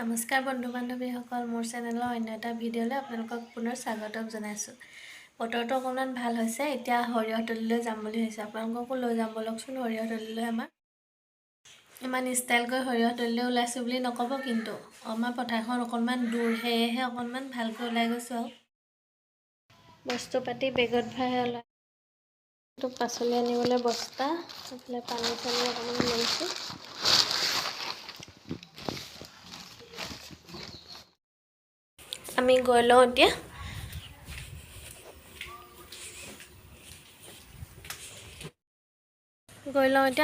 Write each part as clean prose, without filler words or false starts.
নমস্কাৰ বন্ধু বান্ধৱীসকল, মোৰ চেনেলৰ অন্য এটা ভিডিঅ'লৈ আপোনালোকক পুনৰ স্বাগতম জনাইছোঁ। বতৰটো অকণমান ভাল হৈছে। এতিয়া সৰিয়হতলীলৈ যাম বুলি ভাবিছোঁ। আপোনালোককো লৈ যাম বলকচোন সৰিয়হতলীলৈ। ইমান ষ্টাইলকৈ সৰিয়হতলীলৈ ওলাইছোঁ বুলি নক'ব, কিন্তু আমাৰ পথাৰখন অকণমান দূৰ, সেয়েহে অকণমান ভালকৈ ওলাই গৈছোঁ। আৰু বস্তু পাতি বেগত ভৰাই ওলাই পাচলি আনিবলৈ বস্তা, এইফালে পানী চানী অকণমান লৈছোঁ। আমি গৈ লওঁ এতিয়া।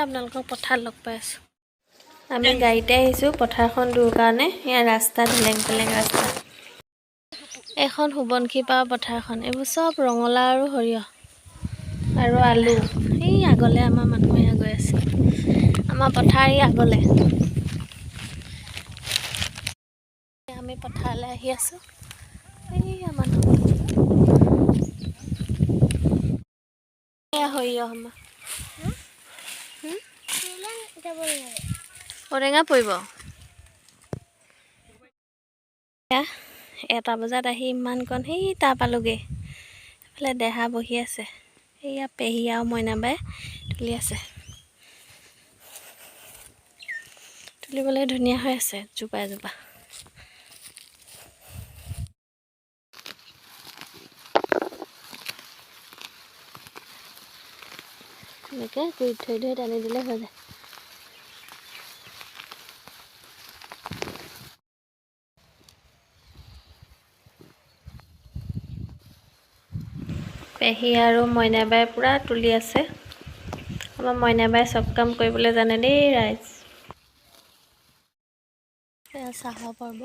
আপোনালোকক পথাৰত লগ পাই আছোঁ। আমি গাড়ীতে আহিছোঁ, পথাৰখন দূৰ কাৰণে। ইয়াৰ ৰাস্তা ঢেলেং পেলেং ৰাস্তা। এখন সোৱণশিৰি পাৰৰ পথাৰখন। এইবোৰ চব ৰঙালাও আৰু সৰিয়হ আৰু আলু। এই আগলৈ আমাৰ মানুহ গৈ আছে। আমাৰ পথাৰ এই আগলৈ। আমি পথাৰলৈ আহি আছোঁ। এই মানুহ সৰিয়হ আমাৰ ঔটেঙা পৰিব। 1 বজাত আহি ইমানকণ সেই তাৰ পালোগৈ। এইফালে দেহা বহি আছে। এইয়া পেহী আৰু মইনাবাই তুলি আছে। তুলিবলৈ ধুনীয়া হৈ আছে জোপা এজোপা। এনেকৈ গুৰিত থৈ টানি দিলে হৈ যায়। পেহী আৰু মইনাবাই পূৰা তুলি আছে। আমাৰ মইনাবাই চব কাম কৰিবলৈ জানে দেই ৰাইজ। এয়া চাহৰ পৰ্ব।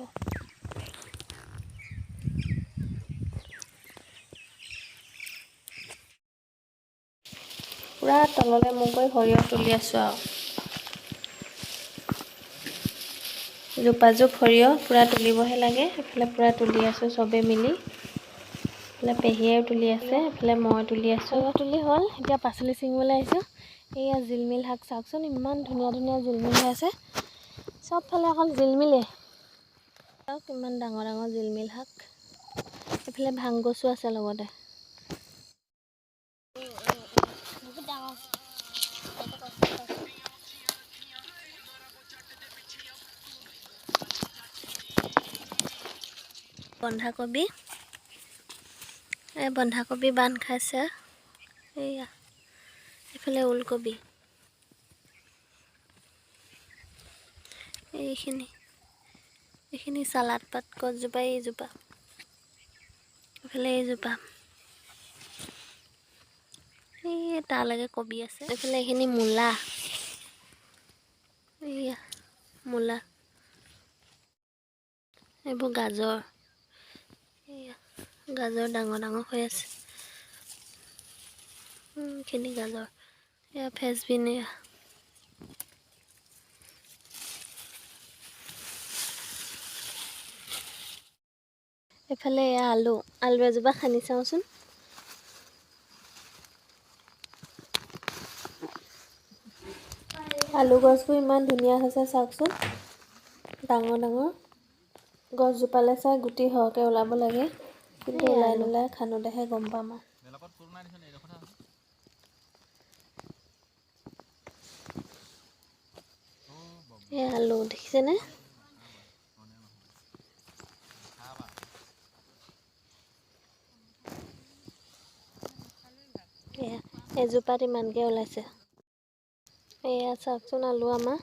পূৰা তললৈ মূৰ কৰি সৰিয়হ তুলি আছোঁ আৰু। জোপা সৰিয়হ পূৰা তুলিবহে লাগে। এইফালে পূৰা তুলি আছোঁ চবেই মিলি। এইফালে পেহীয়েও তুলি আছে, এইফালে মই তুলি আছোঁ। তুলি হ'ল। এতিয়া পাচলি ছিঙিবলৈ আহিছোঁ। এইয়া জিলমিল শাক চাওকচোন, ইমান ধুনীয়া ধুনীয়া জিলমিল হৈ আছে। চবফালে অকল জিলমিলে। চাওক ইমান ডাঙৰ ডাঙৰ জিলমিল শাক। এইফালে ভাং গছো আছে লগতে। বন্ধাকবি, বন্ধাকবি বান্ধ খাইছে। এইয়া এইফালে ওলকবি, এইখিনি চালাড পাত গছজোপা, এইজোপা, এইফালে এইজোপা, এই তালৈকে কবি আছে। এইফালে এইখিনি মূলা, এইয়া মূলা, এইবোৰ গাজৰ, এইয়া গাজৰ ডাঙৰ ডাঙৰ হৈ আছে। এইখিনি গাজৰ, এয়া ফেচবিন, এয়া এইফালে এয়া আলু এজোপা খান্দি চাওঁচোন। আলু গছবোৰ ইমান ধুনীয়া হৈছে চাওকচোন। ডাঙৰ ডাঙৰ গছজোপালৈ চাই গুটি সৰহকৈ ওলাব লাগে, কিন্তু ওলাই নোলাই খানোতেহে গম পাম আৰু। এই আলু দেখিছেনে? এয়া এজোপাত ইমানকৈ ওলাইছে। এয়া চাওকচোন আলু আমাৰ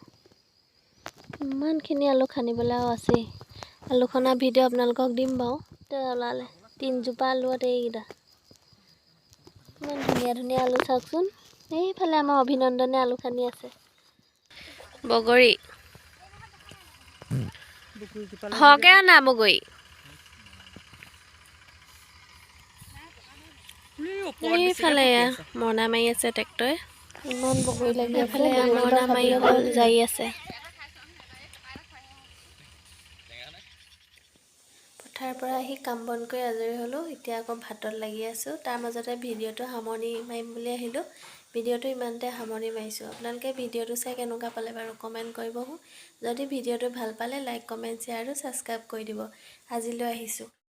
ইমানখিনি আলু খান্দিবলৈ আৰু আছেই। আলু খনা ভিডিঅ' আপোনালোকক দিম বাৰু। এতিয়া ওলালে 3জোপা আলুত এইকেইটা। ইমান ধুনীয়া ধুনীয়া আলু চাওকচোন। এইফালে আমাৰ অভিনন্দনে আলু খান্দি আছে। বগৰী সৰহকৈ অনা বগৰী। এইফালে মৰণা মাৰি আছে ট্ৰেক্টৰে। ইমান বগৰী লাগি আছে, মৰণা মাৰি হ'ল যাই আছে। পথাৰৰ পৰা আহি কাম বন কৰি আজৰি হ'লোঁ। এতিয়া আকৌ ভাতত লাগি আছোঁ। তাৰ মাজতে ভিডিঅ'টো সামৰণি মাৰিম বুলি আহিলোঁ। ভিডিঅ'টো ইমানতে সামৰি মাৰিছোঁ। আপোনালোকে ভিডিঅ'টো চাই কেনেকুৱা পালে বাৰু কমেণ্ট কৰিব। যদি ভিডিঅ'টো ভাল পালে লাইক কমেণ্ট শ্বেয়াৰ আৰু ছাবস্ক্ৰাইব কৰি দিব। আজিলৈ আহিছোঁ।